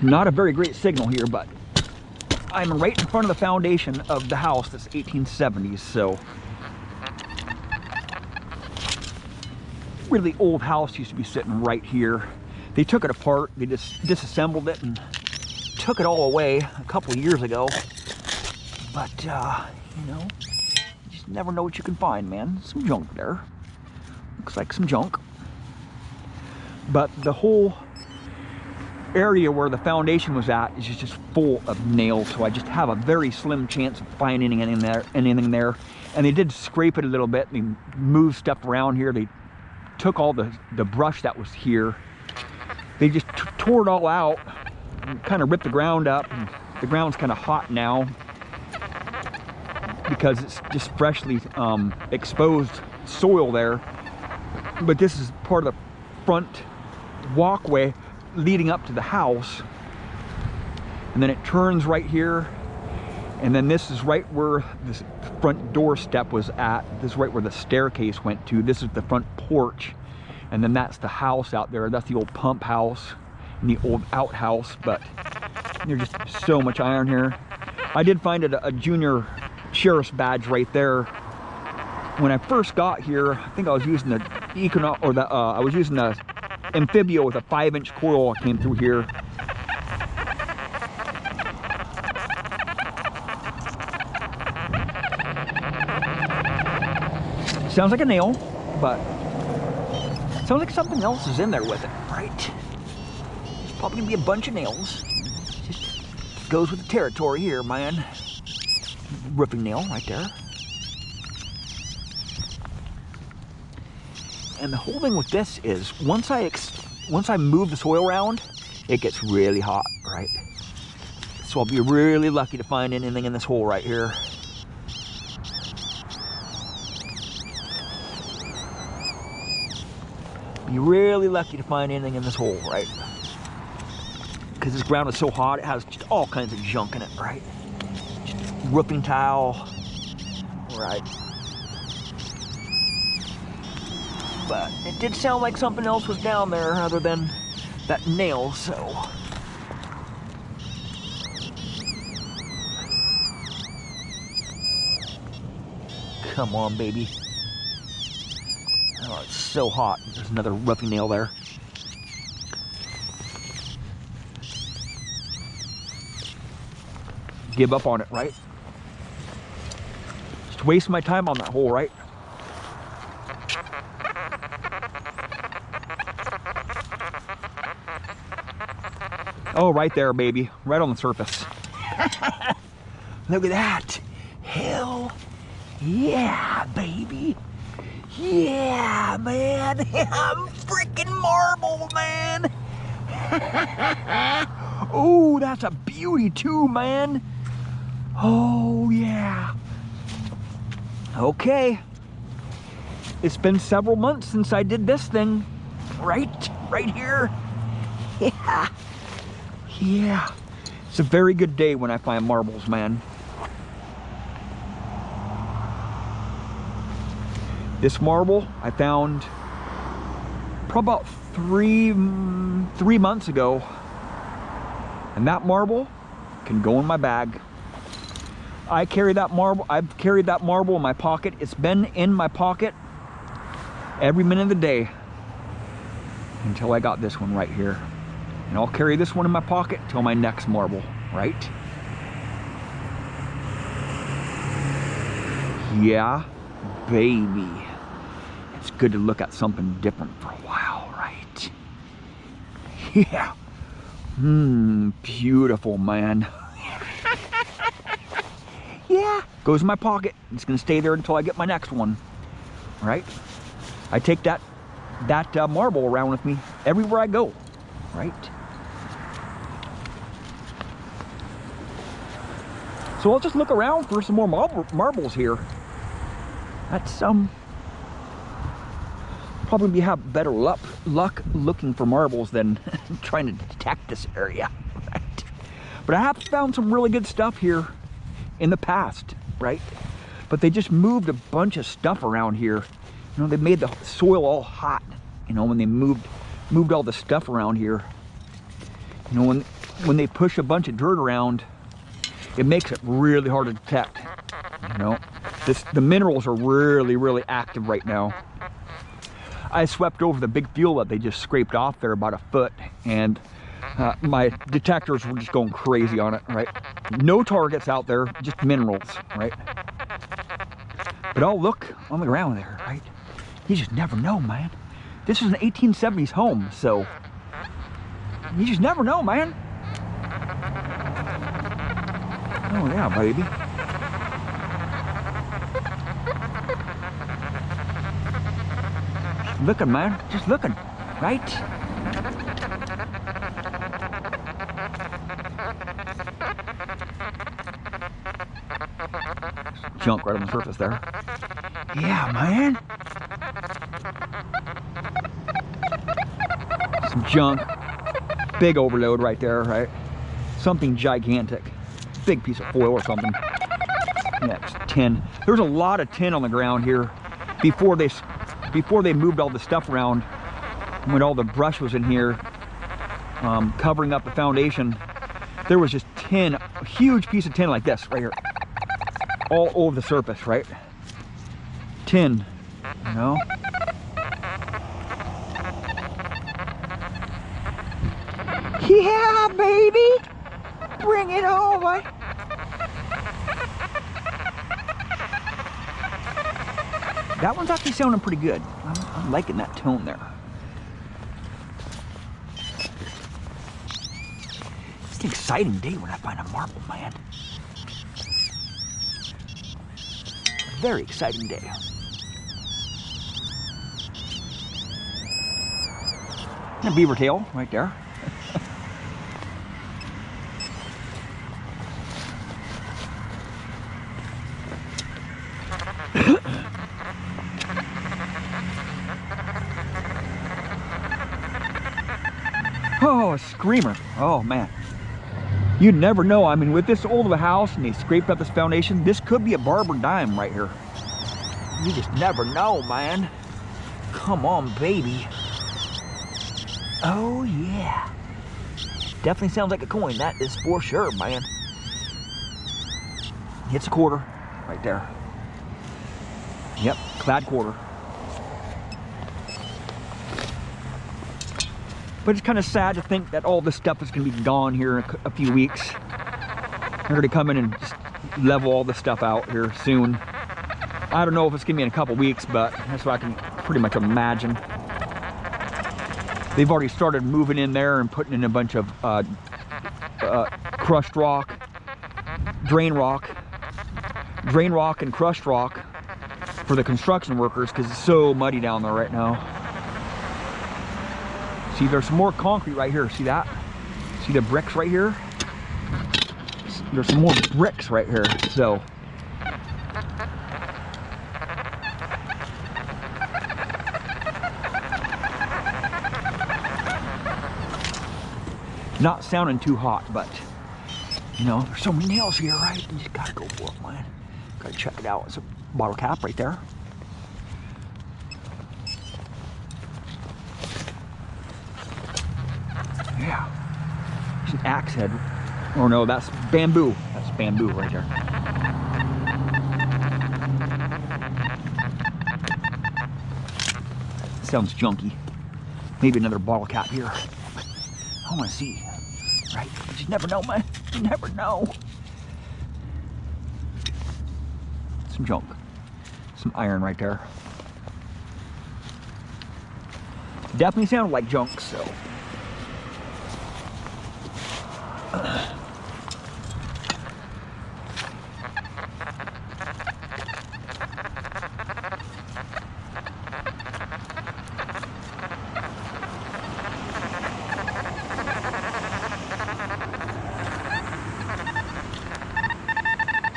Not a very great signal here, but I'm right in front of the foundation of the house that's 1870s, so. Really old house used to be sitting right here. They took it apart, they just disassembled it and took it all away a couple of years ago. But, you know, you just never know what you can find, man. Some junk there. Looks like some junk. But the whole area where the foundation was at is just full of nails, so I just have a very slim chance of finding anything there. And they did scrape it a little bit. They moved stuff around here. They took all the brush that was here. They just tore it all out and kind of ripped the ground up. And the ground's kind of hot now because it's just freshly exposed soil there. But this is part of the front walkway leading up to the house, and then it turns right here, and then this is right where this front door step was at. This is right where the staircase went to. This is the front porch, and then that's the house out there. That's the old pump house and the old outhouse. But there's just so much iron here. I did find a junior sheriff's badge right there. When I first got here, I think I was using the I was using the Amphibia with a 5-inch coil. I came through here. Sounds like a nail, but sounds like something else is in there with it, right? There's probably gonna be a bunch of nails. Just goes with the territory here, man. Roofing nail right there. And the whole thing with this is once I move the soil around, it gets really hot, right? So I'll be really lucky to find anything in this hole right here. Be really lucky to find anything in this hole, right? Because this ground is so hot, it has just all kinds of junk in it, right? Just roofing tile, right? But it did sound like something else was down there other than that nail, so. Come on, baby. Oh, it's so hot. There's another roofing nail there. Give up on it, right? Just waste my time on that hole, right? Oh, right there, baby. Right on the surface. Look at that. Hell yeah, baby. Yeah, man. I'm freaking marble, man. Oh, that's a beauty too, man. Oh, yeah. Okay. It's been several months since I did this thing. Right here. Yeah. Yeah, it's a very good day when I find marbles, man. This marble I found probably about three months ago, and that marble can go in my bag. I've carried that marble in my pocket. It's been in my pocket every minute of the day until I got this one right here. And I'll carry this one in my pocket till my next marble, right? Yeah, baby. It's good to look at something different for a while, right? Yeah. Beautiful, man. Yeah, goes in my pocket. It's gonna stay there until I get my next one, right? I take that marble around with me everywhere I go, right? So I'll just look around for some more marbles here. That's probably have better luck looking for marbles than trying to detect this area. Right? But I have found some really good stuff here in the past, right? But they just moved a bunch of stuff around here. You know, they made the soil all hot. You know, when they moved all the stuff around here. You know, when when they push a bunch of dirt around, it makes it really hard to detect. You know, the minerals are really, really active right now. I swept over the big fuel that they just scraped off there about a foot, and my detectors were just going crazy on it, right? No targets out there, just minerals, right? But oh, look on the ground there, right? You just never know, man. This is an 1870s home, so you just never know, man. Oh yeah, baby. Just looking, man. Just looking, right? Junk right on the surface there. Yeah, man. Some junk. Big overload right there, right? Something gigantic. Big piece of foil or something. Yeah, it's tin. There's a lot of tin on the ground here before they moved all the stuff around. When all the brush was in here, covering up the foundation, there was just tin, a huge piece of tin like this right here, all over the surface, right? Tin, you know? Yeah, baby! Bring it on, man! That one's actually sounding pretty good. I'm liking that tone there. It's an exciting day when I find a marble, man. Very exciting day. And a beaver tail right there. Oh, a screamer. Oh, man. You never know. I mean, with this old of a house and they scraped up this foundation, this could be a barber dime right here. You just never know, man. Come on, baby. Oh, yeah. Definitely sounds like a coin. That is for sure, man. Hits a quarter right there. Yep, clad quarter. But it's kind of sad to think that all this stuff is going to be gone here in a few weeks. They're going to come in and just level all this stuff out here soon. I don't know if it's going to be in a couple weeks, but that's what I can pretty much imagine. They've already started moving in there and putting in a bunch of crushed rock, drain rock and crushed rock for the construction workers because it's so muddy down there right now. See, there's some more concrete right here. See that? See the bricks right here? There's some more bricks right here. So, not sounding too hot, but you know, there's so many nails here, right? You just gotta go for it, man. Gotta check it out. It's a bottle cap right there. Yeah, there's an axe head. Oh no, that's bamboo. That's bamboo right there. Sounds junky. Maybe another bottle cap here. I want to see, right? You just never know, man. You never know. Some junk. Some iron right there. Definitely sounded like junk, so.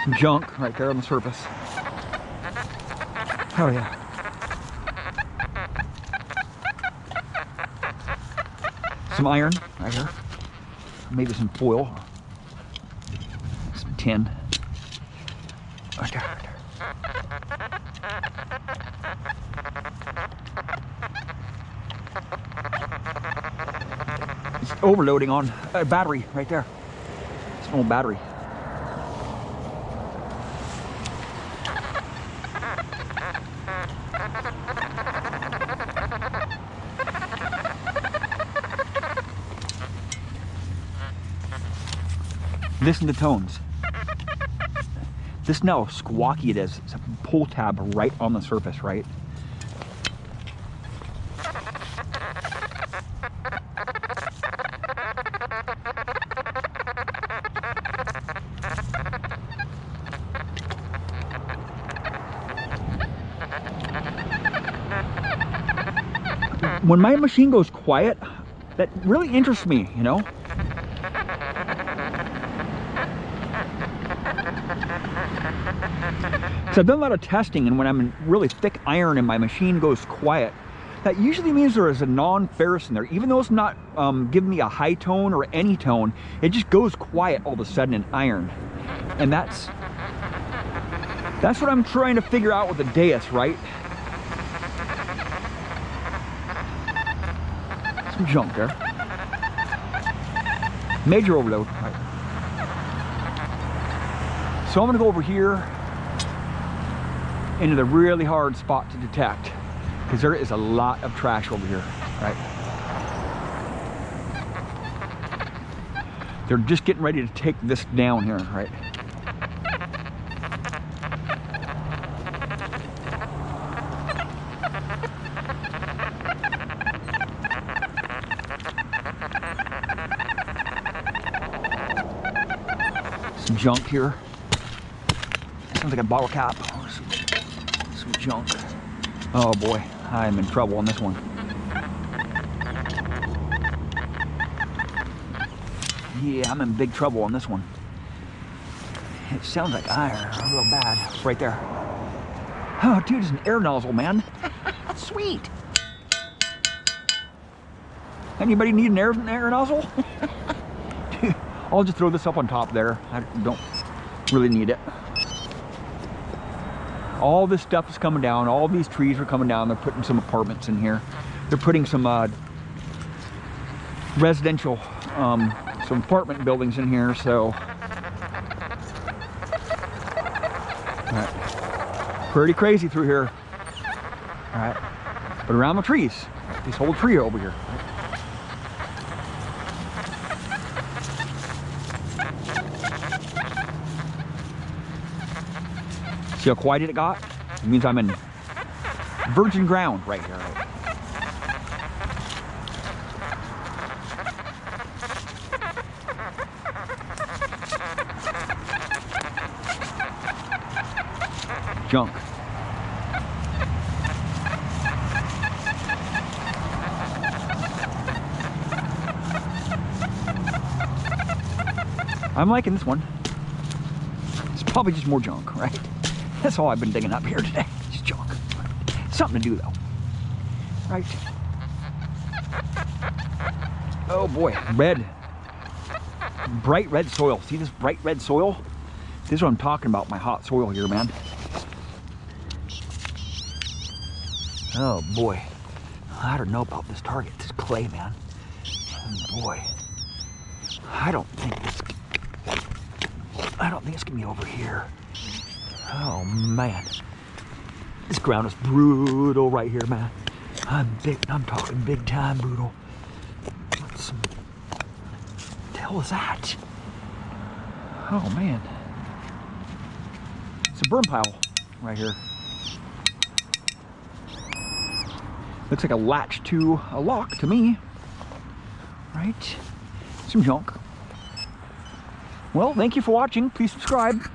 Some junk right there on the surface. Oh yeah. Some iron right here. Maybe some foil. Some tin. Right there, right there. It's overloading on a battery right there. It's an old battery. Listen to the tones. This now squawky it is. It's a pull tab right on the surface, right? When my machine goes quiet, that really interests me, you know? So I've done a lot of testing, and when I'm in really thick iron and my machine goes quiet, that usually means there is a non-ferrous in there. Even though it's not giving me a high tone or any tone, it just goes quiet all of a sudden in iron. And that's what I'm trying to figure out with the Deus, right? Some junk there. Major overload. Right. So I'm gonna go over here into the really hard spot to detect, because there is a lot of trash over here, right? They're just getting ready to take this down here, right? Some junk here. Sounds like a bottle cap. Some junk. Oh boy, I'm in trouble on this one. Yeah, I'm in big trouble on this one. It sounds like iron, real bad. It's right there. Oh, dude, it's an air nozzle, man. Sweet. Anybody need an air nozzle? I'll just throw this up on top there. I don't really need it. All this stuff is coming down. All these trees are coming down. They're putting some apartments in here. They're putting some residential, some apartment buildings in here. So, right. Pretty crazy through here. All right, but around the trees, this whole tree over here. See how quiet it got? It means I'm in virgin ground right here. Junk. I'm liking this one. It's probably just more junk, right? That's all I've been digging up here today. Just junk. Something to do though. Right? Oh boy, red. Bright red soil. See this bright red soil? This is what I'm talking about, my hot soil here, man. Oh boy. I don't know about this target, this clay, man. Oh boy. I don't think it's gonna be over here. Oh man, this ground is brutal right here, man. I'm talking big time brutal. What the hell is that? Oh man, it's a burn pile right here. Looks like a latch to a lock to me, right? Some junk. Well, thank you for watching. Please subscribe.